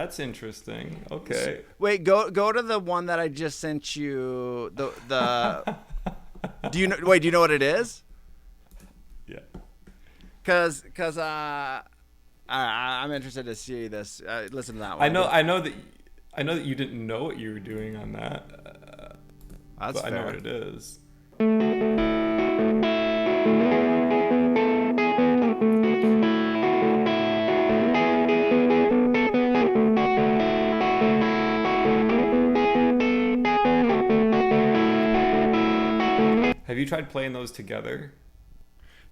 That's interesting. Okay. Wait, go to the one that I just sent you. The do you know? Wait, do you know what it is? Yeah. Cause I'm interested to see this. Listen to that one. I know that you didn't know what you were doing on that. That's but fair. I know what it is. Have you tried playing those together?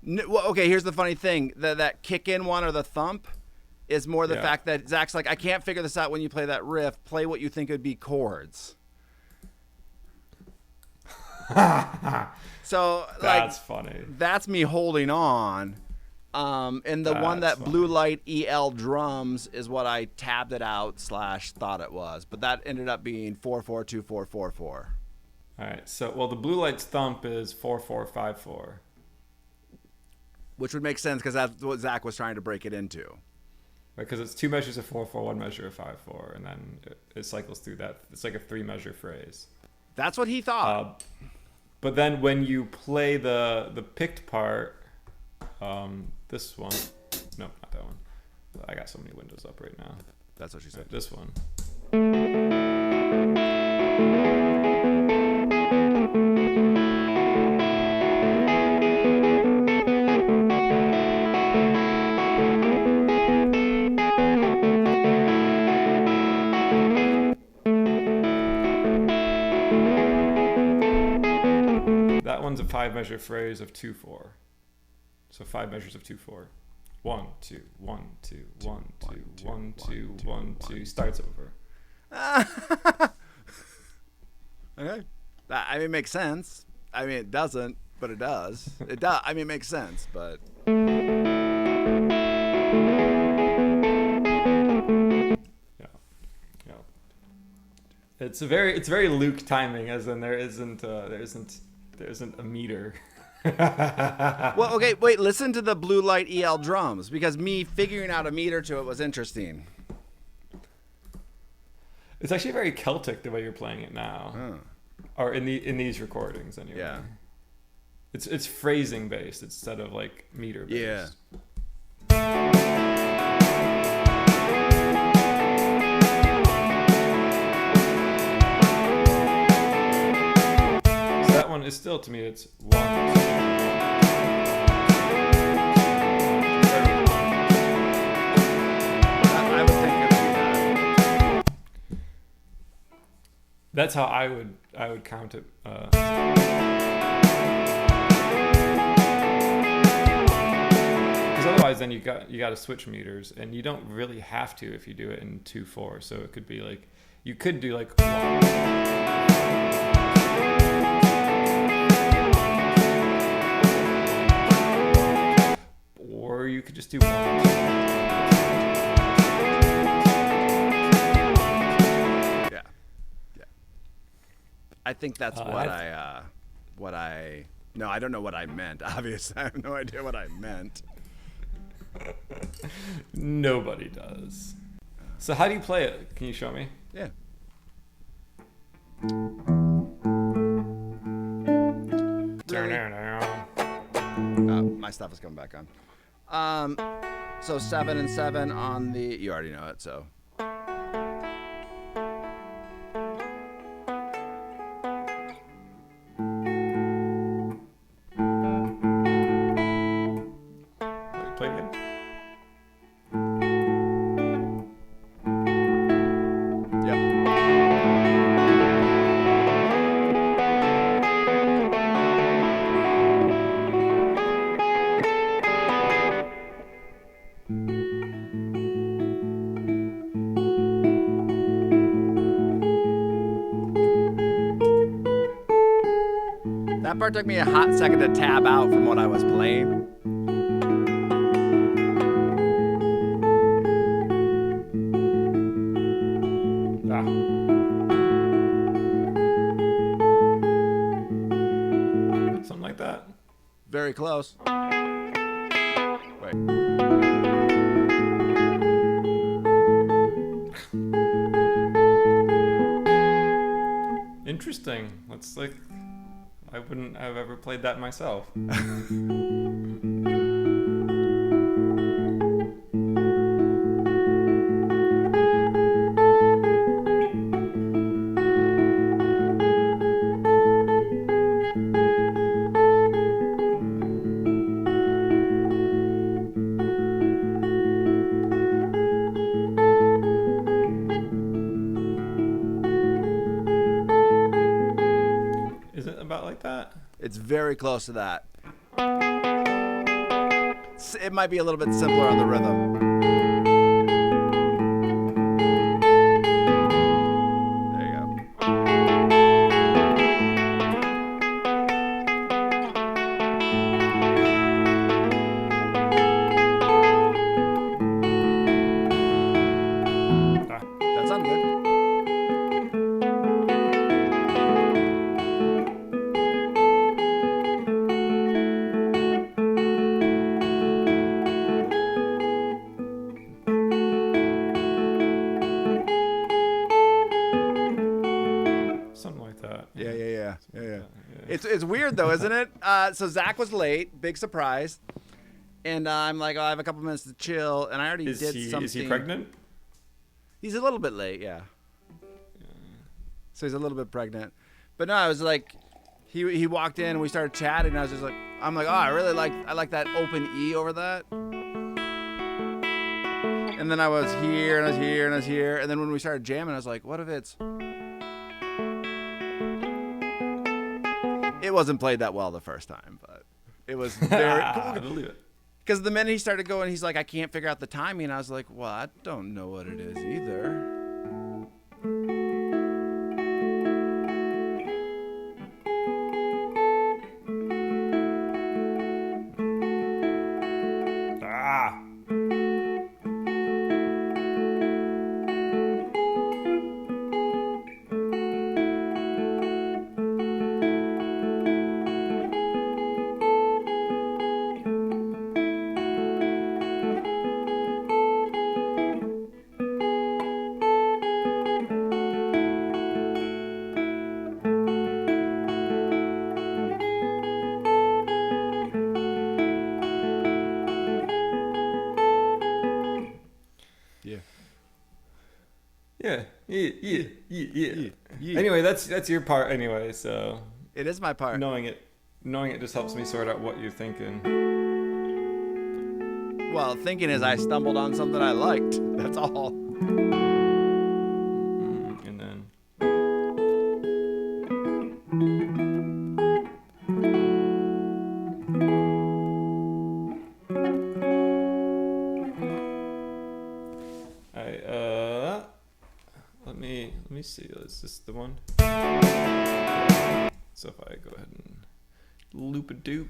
Well, okay, here's the funny thing: that kick in one or the thump is more the fact that Zach's like, I can't figure this out when you play that riff. Play what you think would be chords. So That's funny. That's me holding on. And the one that funny. Blue Light EL drums is what I tabbed it out / thought it was, but that ended up being 4-4-2-4-4-4. All right. So, well, the Blue Light's thump is 4-4-5-4. Which would make sense because that's what Zach was trying to break it into. Because it's 2 measures of 4-4, 1 measure of 5-4, and then it cycles through that. It's like a 3-measure phrase. That's what he thought. But then when you play the picked part, this one, no, not that one. I got so many windows up right now. That's what she said. Right, this one. That one's a 5-measure phrase of 2-4. So 5 measures of 2-4. 1 2 1 2 1 2 1 2 1 2 starts over. Okay. I mean, it makes sense. I mean, it doesn't, but it does. It does. I mean, it makes sense, but. Yeah. It's very Luke timing, as in there isn't a meter. Well, okay, wait, listen to the Blue Light EL drums, because me figuring out a meter to it was interesting. It's actually very Celtic the way you're playing it now, or in these recordings anyway. Yeah, it's phrasing based instead of like meter based. Yeah. So that one is still, to me, it's 1 2. I would think it would be that. That's how I would count it. Because otherwise, then you got to switch meters, and you don't really have to if you do it in 2/4. So it could be like you could do like 1. Or you could just do 1. Yeah. I think that's no, I don't know what I meant. Obviously, I have no idea what I meant. Nobody does. So how do you play it? Can you show me? Yeah. My stuff is coming back on. So 7 and 7 on the. You already know it, so. Play it again. That part took me a hot second to tab out from what I was playing. Something like that. Very close. Wait. interesting. That's like, I wouldn't have ever played that myself. Is it about like that? It's very close to that. It might be a little bit simpler on the rhythm. There you go. That sounds good. Something like that. Yeah. Yeah. It's weird though, isn't it? So Zach was late, big surprise, and I'm like, oh, I have a couple minutes to chill, and I already did something. Is he pregnant? He's a little bit late, yeah. So he's a little bit pregnant, but no, I was like, he walked in and we started chatting, and I was just like, I'm like, oh, I like that open E over that. And then I was here and I was here and I was here, and then when we started jamming, I was like, what if it's? It wasn't played that well the first time, but it was very I believe it. because the minute he started going, he's like, I can't figure out the timing. And I was like, well, I don't know what it is either. Ah. Yeah. Anyway, that's your part anyway, so It is my part. knowing it just helps me sort out what you're thinking. Well, thinking is I stumbled on something I liked. That's all. And then let me see. Is this the one? So if I go ahead and loop a doop.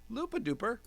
Loop a duper.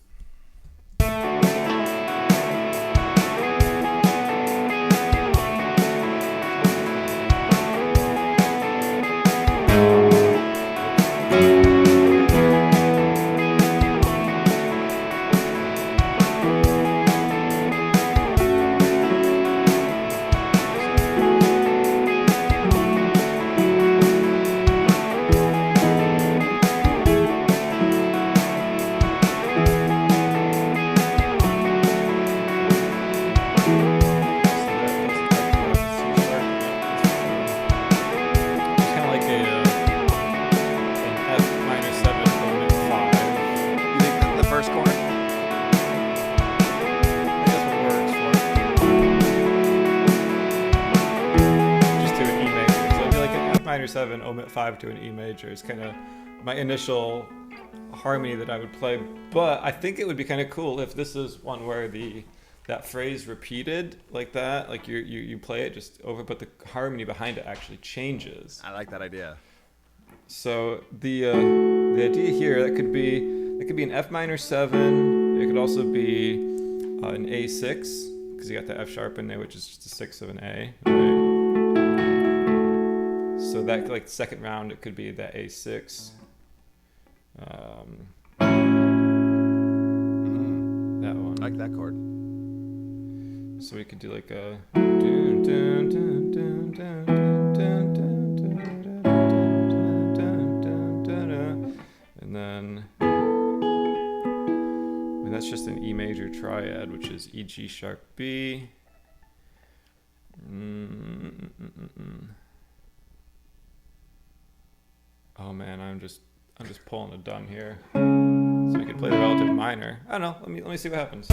Minor 7, omit 5 to an E major is kind of my initial harmony that I would play. But I think it would be kind of cool if this is one where that phrase repeated like that, like you play it just over, but the harmony behind it actually changes. I like that idea. So the idea here, that could be an F minor 7. It could also be an A6 because you got the F sharp in there, which is just a 6 of an A. Right? So that, like, second round, it could be the A6. That one. I like that chord. So we could do like a dun, dun, dun, dun, dun, dun, dun, dun, dun, dun, dun, then that's just an E major triad, which is E, G sharp, B. Oh man, I'm just pulling a done here. So I could play the relative minor. I don't know. Let me see what happens.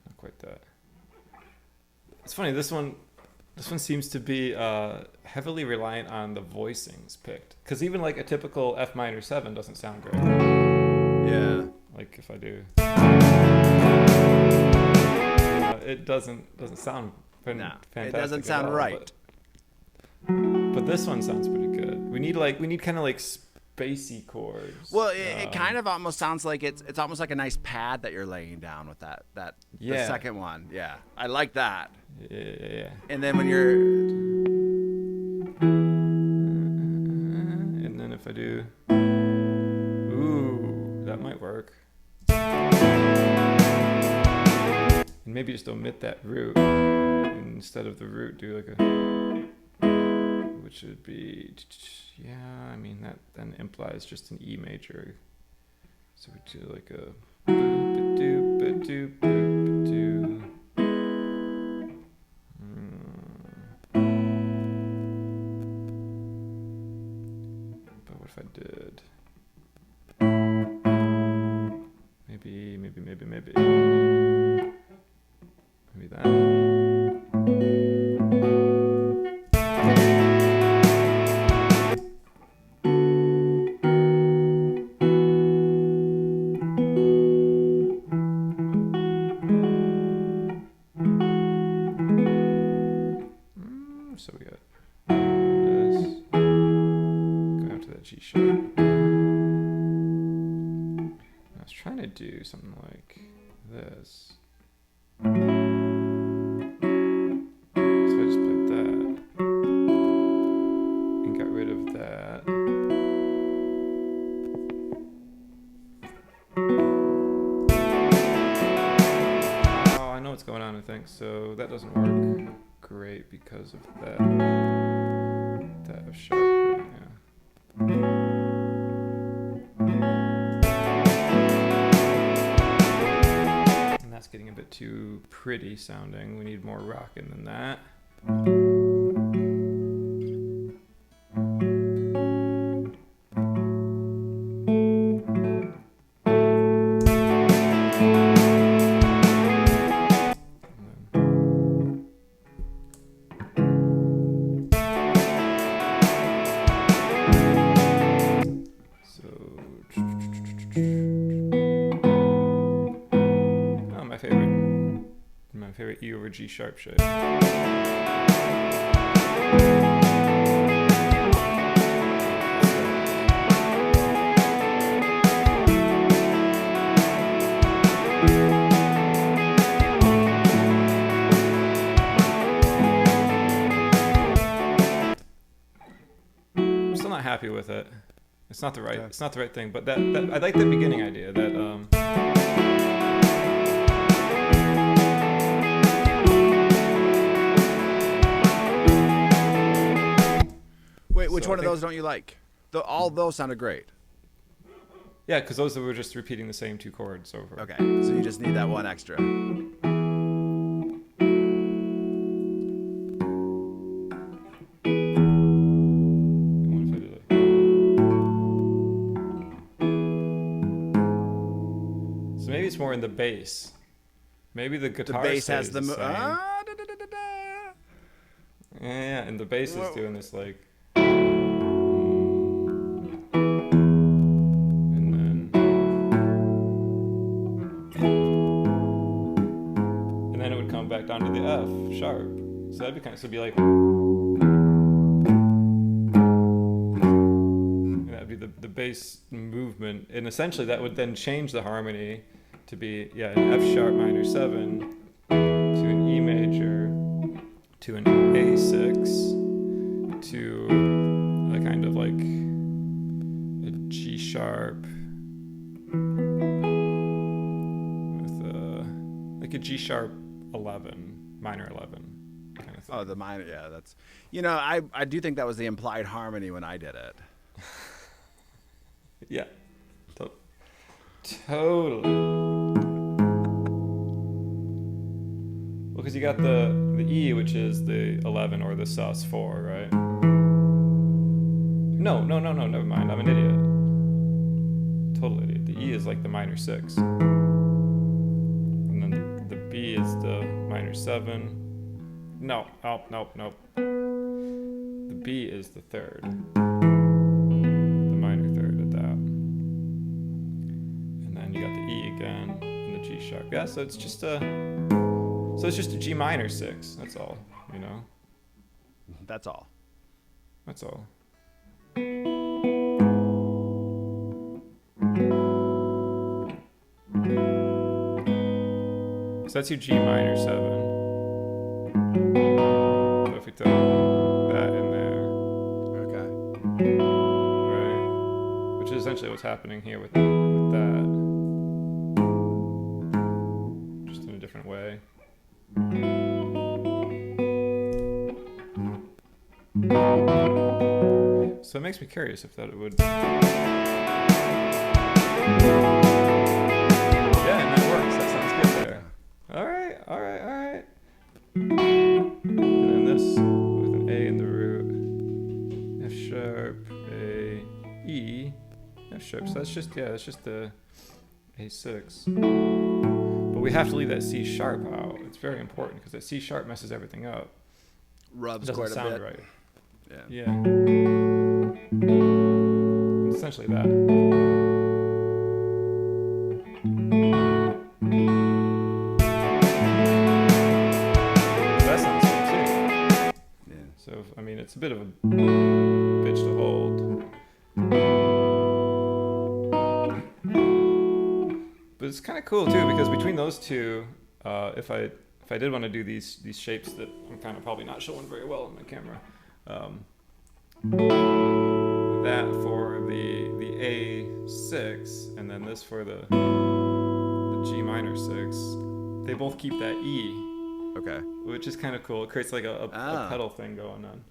Not quite that. It's funny. This one seems to be heavily reliant on the voicings picked. Because even like a typical F minor 7 doesn't sound great. Yeah. Like if I do, it doesn't sound fantastic. It doesn't sound right. But this one sounds pretty good. We need kind of like spacey chords. Well, it kind of almost sounds like it's almost like a nice pad that you're laying down with that Yeah. the second one. Yeah, I like that. Yeah. And then when you're and then if I do, ooh, that might work. And maybe just omit that root, and instead of the root, do like a, which would be, yeah. I mean that then implies just an E major. So we do like a. But what if I did? Maybe that. So we got this. Go out to that G sharp. I was trying to do something like this. So I just played that and got rid of that. Oh, I know what's going on, I think. So that doesn't work great because of that F sharp. Yeah. And that's getting a bit too pretty sounding. We need more rockin' than that. My favorite E over G sharp shape. I'm still not happy with it. It's not the right thing. But that I like the beginning idea that Wait, which one of those don't you like? All those sounded great. Yeah, because those were just repeating the same two chords over. Okay, so you just need that one extra. So maybe it's more in the bass. Maybe the guitar. The bass has the yeah, and the bass is doing this like. And then it would come back down to the F sharp. So that'd be kind of, so it'd be like. And that'd be the bass movement. And essentially that would then change the harmony to be, yeah, an F sharp minor 7 to an E major to an A6 to a kind of like a G sharp. sharp with like a G sharp 11, minor 11 kind of thing. Oh, the minor, yeah, that's, you know, I do think that was the implied harmony when I did it. Yeah, totally. Well, because you got the E, which is the 11 or the sus4, right? No, never mind. I'm an idiot. Total idiot. The E is like the minor 6. And then the B is the minor 7. No, nope. The B is the 3rd. The minor 3rd at that. And then you got the E again and the G sharp. Yeah, so it's just a G minor 6. That's all, you know? That's all. That's all. So that's your G minor 7. So if we throw that in there, Okay. right? Which is essentially what's happening here with that. Just in a different way. So it makes me curious if that it would. Yeah, and that works. That sounds good there. All right. And then this with an A in the root, F sharp, A, E, F sharp. So that's just the A6. But we have to leave that C sharp out. It's very important because that C sharp messes everything up. Rubs It doesn't quite a sound bit. right. Yeah. Essentially that. That sounds good too. Yeah. So, I mean, it's a bit of a bitch to hold. But it's kind of cool too because between those two, if I did want to do these shapes that I'm kind of probably not showing very well on my camera, that for the A6 and then this for the G minor 6, they both keep that E. Okay. Which is kind of cool. It creates like a pedal thing going on.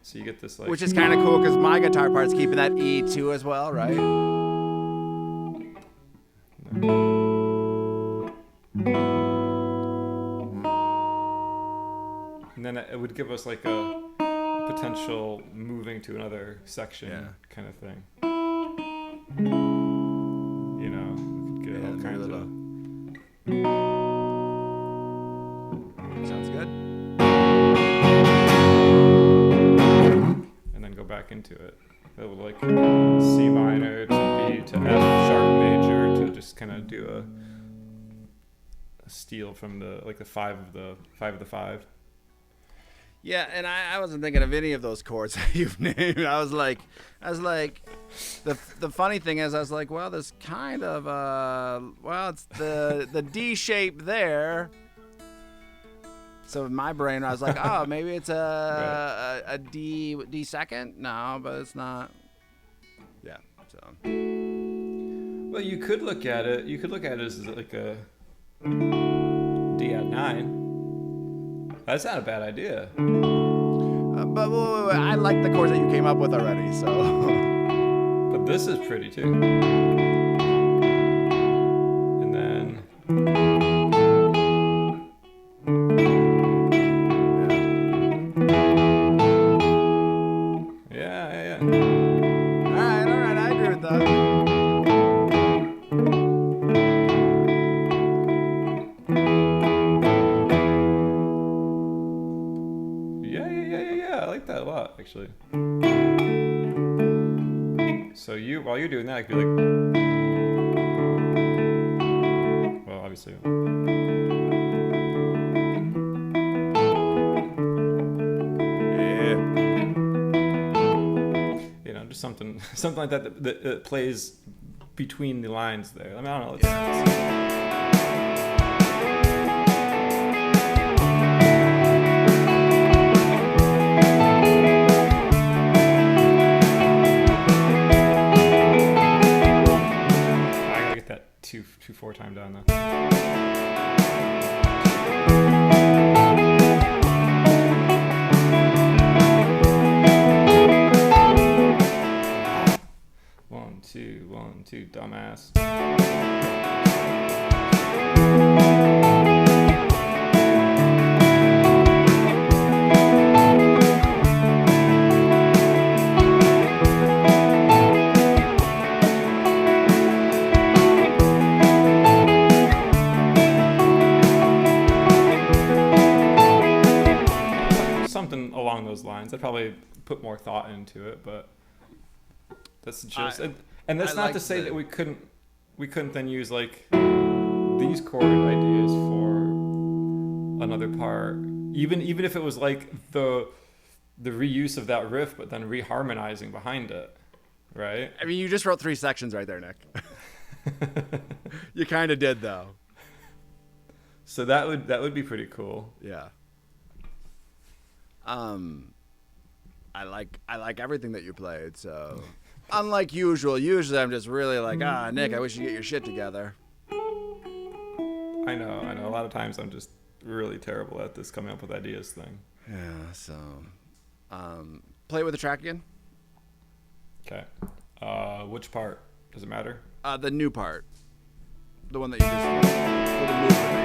So you get this like. Which is kind of cool because my guitar part's keeping that E too as well, right? And then it would give us like a potential moving to another section kind of thing. You know, we could get all kinds of. Sounds good. And then go back into it. That would like C minor to B to F sharp major to just kind of do a steal from the like the 5 of the 5. Yeah, and I wasn't thinking of any of those chords that you've named. I was like, the funny thing is, I was like, well, there's kind of it's the D shape there. So in my brain, I was like, oh, maybe it's a D second. No, but it's not. Yeah. So. Well, you could look at it. You could look at it as like a D at 9. That's not a bad idea. But wait, I like the chords that you came up with already, so. But this is pretty too. And then. Yeah. All right, I agree with that. Yeah, I like that a lot, actually. So while you're doing that, I could be like, well, obviously. Yeah. You know, just something like that plays between the lines there. I mean, I don't know. Let's see. dumbass. Something along those lines. I'd probably put more thought into it, but that's just and that's not to say that we couldn't then use like these chord ideas for another part, even if it was like the reuse of that riff but then reharmonizing behind it, right? I mean, you just wrote 3 sections right there, Nick. You kind of did though. So that would be pretty cool. Yeah. I like everything that you played. So, unlike usual, usually I'm just really like, Nick, I wish you get your shit together. I know. A lot of times I'm just really terrible at this coming up with ideas thing. Yeah. So, play it with the track again. Okay. Which part? Does it matter? The new part, the one that you just with the movement.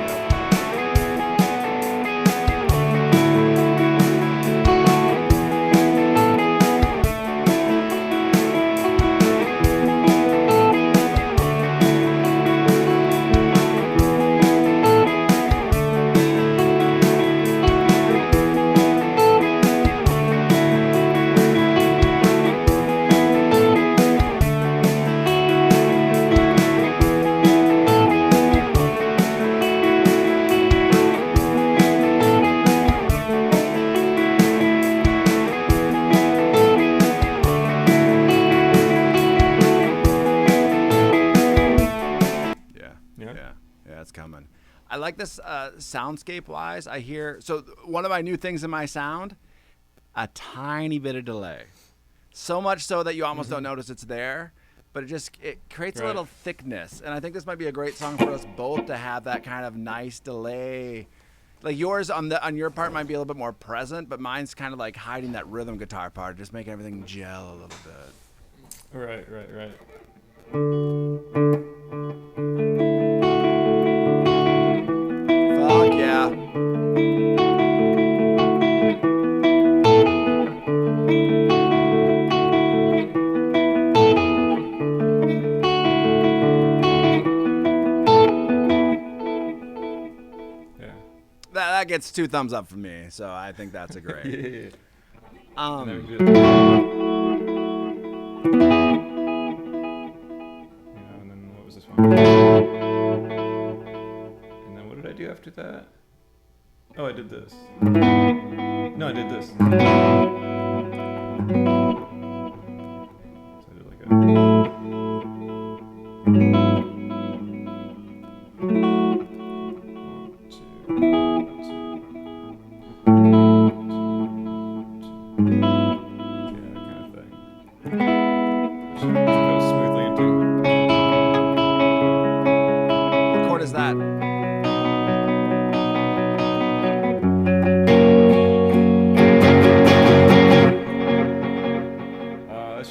Coming. I like this soundscape wise. I hear, so one of my new things in my sound, a tiny bit of delay. So much so that you almost don't notice it's there, but it creates a little thickness. And I think this might be a great song for us both to have that kind of nice delay. Like yours on your part might be a little bit more present, but mine's kind of like hiding that rhythm guitar part, just making everything gel a little bit. Right. Fuck yeah. That gets 2 thumbs up from me, so I think that's a great. Yeah. And then what was this one? And then what did I do after that? Oh, I did this. No, I did this. So I did like a...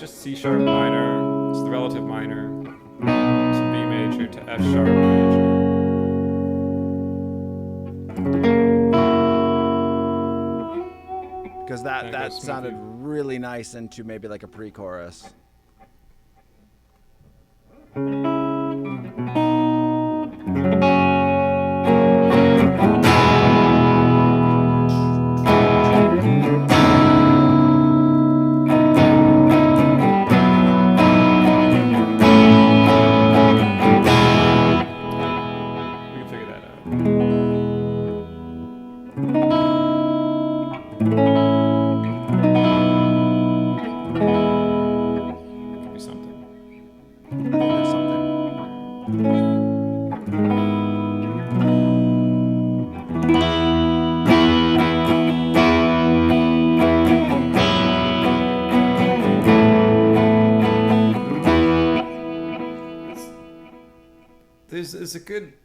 C sharp minor, it's the relative minor, it's B major to F sharp major. Because that sounded really nice into maybe like a pre-chorus.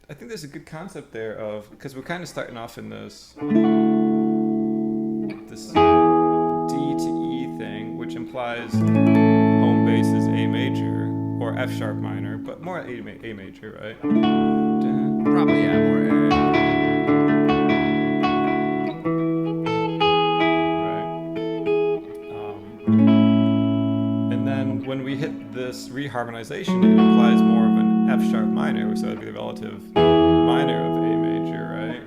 I think there's a good concept there of, because we're kind of starting off in this D to E thing, which implies home bass is A major, or more F sharp minor, but more A major, right? Probably, yeah, more. And then when we hit this reharmonization, it implies more of an F sharp minor, so that'd be the relative minor of A major, right?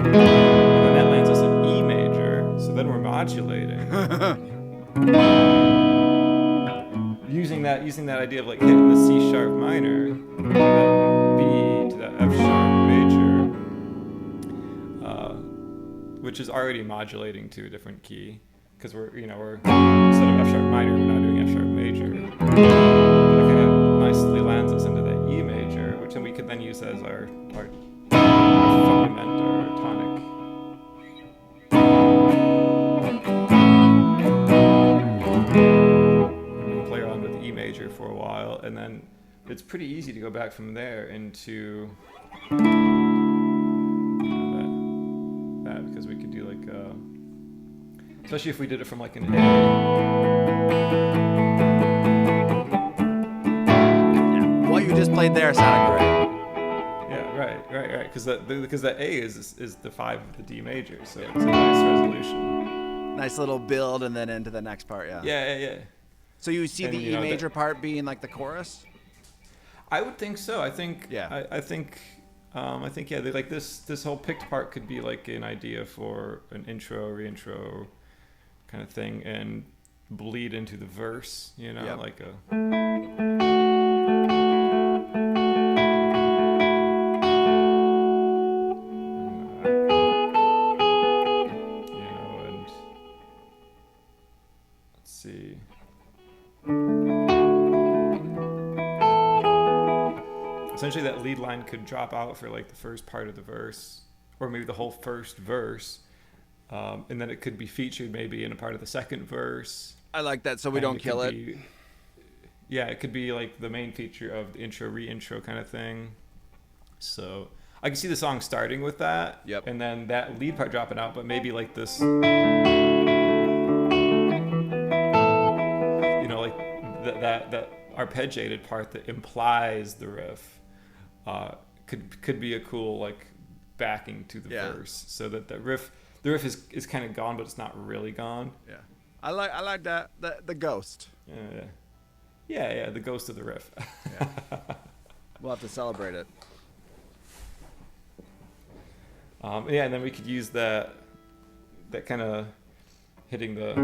And then that lands us in E major, so then we're modulating. using that idea of like hitting the C sharp minor to that B to that F sharp major, which is already modulating to a different key, because we're instead of F sharp minor, we're now doing F sharp major. That kind of nicely lands us into that E major, which then we could then use as our fundament or tonic. Play around with E major for a while, and then it's pretty easy to go back from there into that, because we could do like especially if we did it from like an A. Yeah, what you just played there sounded great. Yeah, right, because that A is the 5 of the D major, so it's a nice resolution. Nice little build, and then into the next part. Yeah. Yeah. So you see And, the you E know, major part being like the chorus? I would think so. I think. Yeah. I think like this whole picked part could be like an idea for an intro, reintro kind of thing, and bleed into the verse. Yep. Like a. And let's see. Essentially, that lead line could drop out for like the first part of the verse, or maybe the whole first verse, and then it could be featured maybe in a part of the second verse. I like that, so we don't kill it. Yeah, it could be like the main feature of the intro, re-intro kind of thing. So I can see the song starting with that, Yep. and then that lead part dropping out, but maybe like this, like that arpeggiated part that implies the riff. Could be a cool like backing to the verse, so that the riff is kind of gone, but it's not really gone. Yeah, I like that the ghost. Yeah, the ghost of the riff. Yeah. We'll have to celebrate it. And then we could use that kind of hitting the.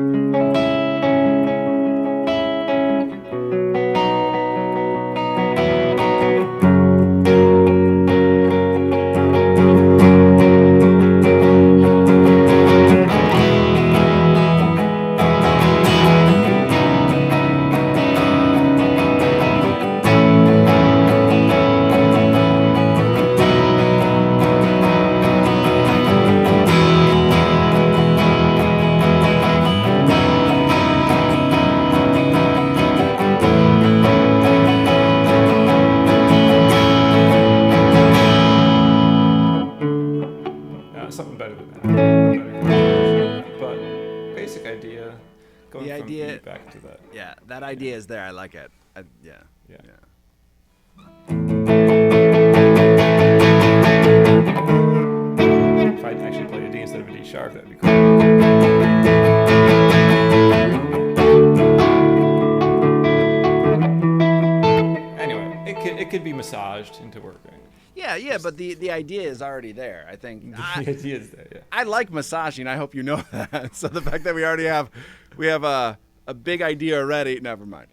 Something better than that. But basic idea, going from E back to that. Yeah, that idea is there. I like it. Yeah. If I actually played a D instead of a D sharp, that'd be cool. Anyway, it could be massaged into working. Yeah, but the idea is already there. I think the idea is there. Yeah. I like massaging. I hope you know that. So the fact that we have a big idea already. Never mind.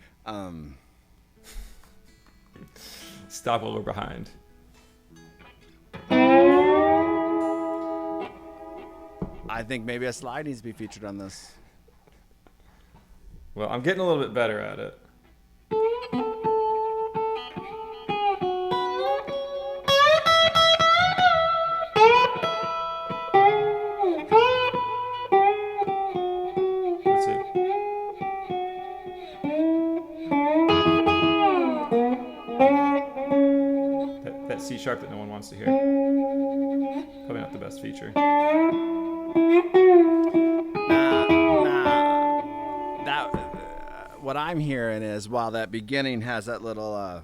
Stop while we're behind. I think maybe a slide needs to be featured on this. Well, I'm getting a little bit better at it. That C sharp that no one wants to hear. Probably not the best feature. what I'm hearing is while that beginning has that little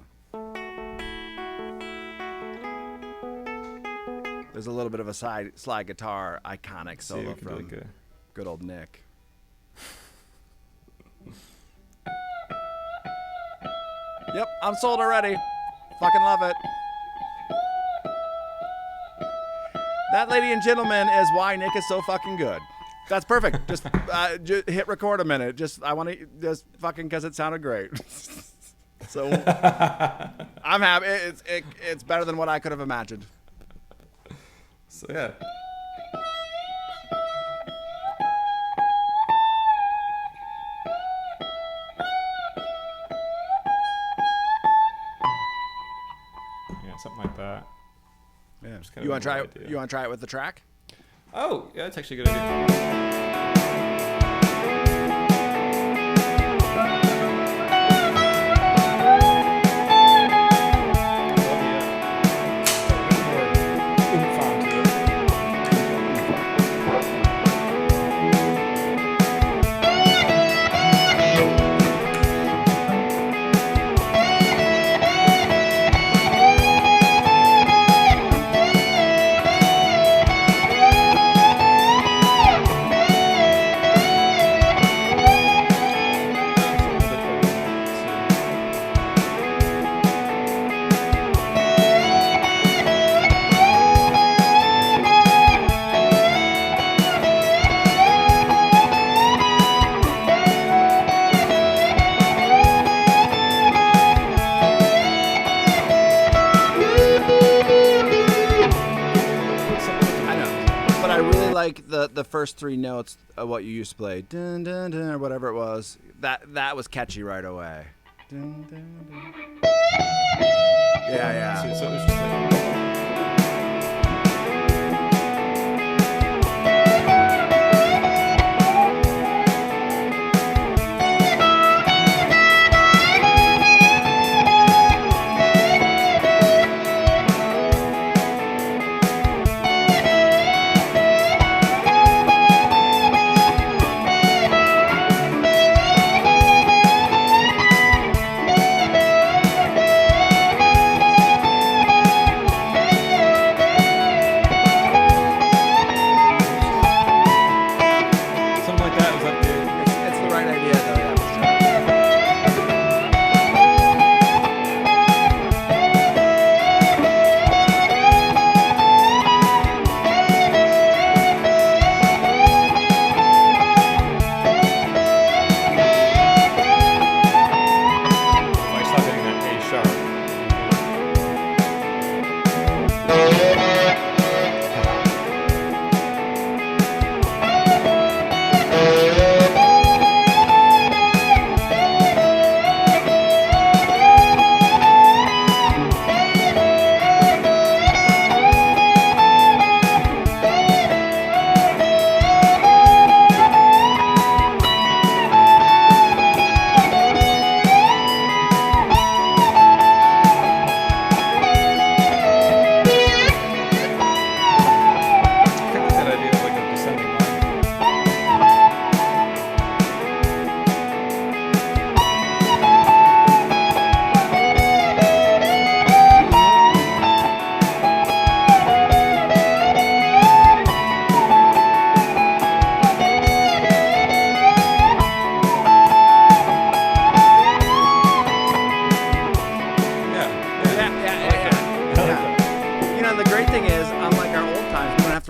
there's a little bit of a slide guitar iconic solo from good old Nick. Yep, I'm sold already. Fucking love it. That, ladies and gentlemen, is why Nick is so fucking good. That's perfect. Just hit record a minute. I want to just fucking because it sounded great. So I'm happy. It's better than what I could have imagined. So yeah. Yeah, something like that. Yeah. You want to try it? You want to try it with the track? Oh, yeah, that's actually a good idea. The first three notes of what you used to play, dun, dun, dun, or whatever it was, that was catchy right away. Dun, dun, dun. Yeah. So it was just like,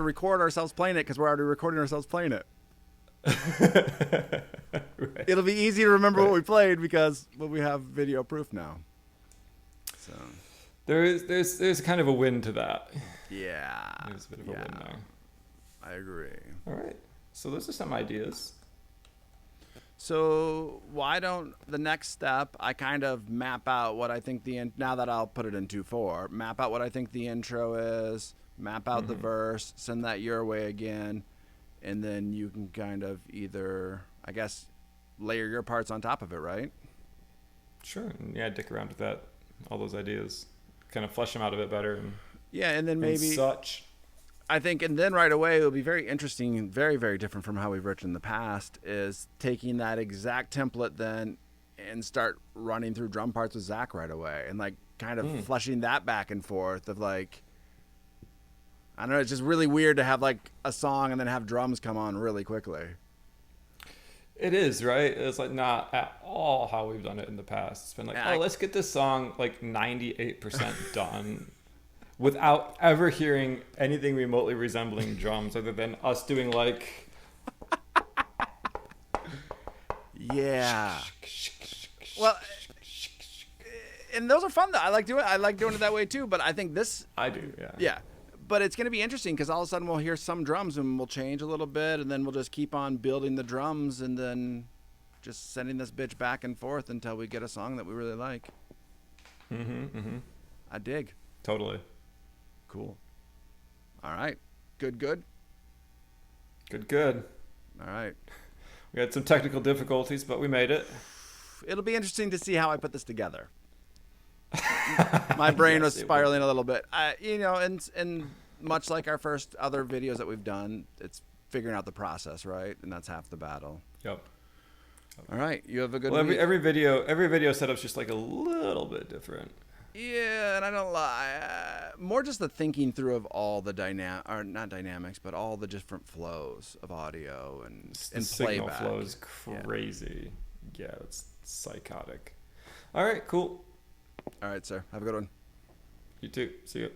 record ourselves playing it because we're already recording ourselves playing it. Right. It'll be easy to remember what we played because we have video proof now. So there's kind of a win to that. Yeah. There's a bit of a win there. I agree. All right. So those are some ideas. So why don't the next step, I kind of map out what I think now that I'll put it in 2/4, map out what I think the intro is, map out the verse, send that your way again, and then you can kind of either, I guess, layer your parts on top of it, right? Sure. And yeah, dick around with that, all those ideas, kind of flesh them out a bit better. And then maybe such. I think, and then right away, it'll be very interesting and very, very different from how we've written in the past, is taking that exact template then and start running through drum parts with Zach right away, and like kind of fleshing that back and forth of like, I don't know, it's just really weird to have like a song and then have drums come on really quickly. It is, right? It's like not at all how we've done it in the past. It's been like, let's get this song like 98% done without ever hearing anything remotely resembling drums other than us doing like... Yeah. Well, and those are fun though. I like doing it that way too, but I think this... I do, yeah. Yeah. But it's going to be interesting because all of a sudden we'll hear some drums and we'll change a little bit, and then we'll just keep on building the drums and then just sending this bitch back and forth until we get a song that we really like. I dig. Totally. Cool. All right. Good. All right. We had some technical difficulties, but we made it. It'll be interesting to see how I put this together. My brain was spiraling a little bit. And much like our first other videos that we've done, it's figuring out the process, right? And that's half the battle. Yep. All right, you have a good week. Every video setup's just like a little bit different. Yeah, and I don't lie. More just the thinking through of all the not dynamics, but all the different flows of audio and signal playback. Flow is crazy. Yeah, it's psychotic. All right, cool. All right, sir. Have a good one. You too. See you.